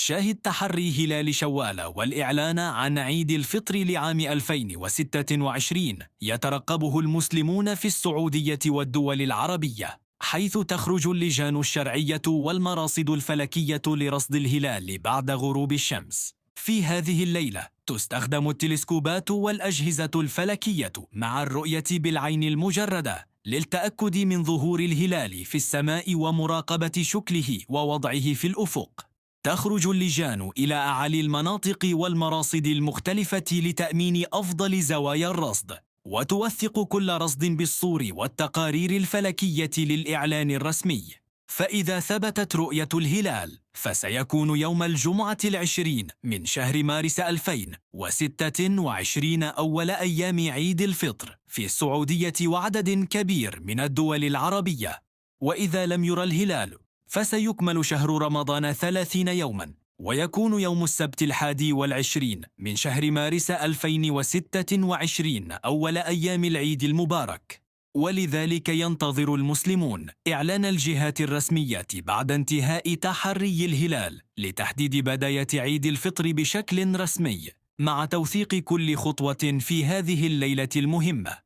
شاهد تحري هلال شوال والإعلان عن عيد الفطر لعام 2026 يترقبه المسلمون في السعودية والدول العربية، حيث تخرج اللجان الشرعية والمراصد الفلكية لرصد الهلال بعد غروب الشمس. في هذه الليلة تستخدم التلسكوبات والأجهزة الفلكية مع الرؤية بالعين المجردة للتأكد من ظهور الهلال في السماء ومراقبة شكله ووضعه في الأفق. تخرج اللجان إلى أعالي المناطق والمراصد المختلفة لتأمين أفضل زوايا الرصد، وتوثق كل رصد بالصور والتقارير الفلكية للإعلان الرسمي. فإذا ثبتت رؤية الهلال فسيكون يوم الجمعة 20 من شهر مارس 2026 أول أيام عيد الفطر في السعودية وعدد كبير من الدول العربية. وإذا لم يرى الهلال فسيكمل شهر رمضان 30 يوما، ويكون يوم السبت 21 من شهر مارس 2026 أول أيام العيد المبارك. ولذلك ينتظر المسلمون إعلان الجهات الرسمية بعد انتهاء تحري الهلال لتحديد بداية عيد الفطر بشكل رسمي، مع توثيق كل خطوة في هذه الليلة المهمة.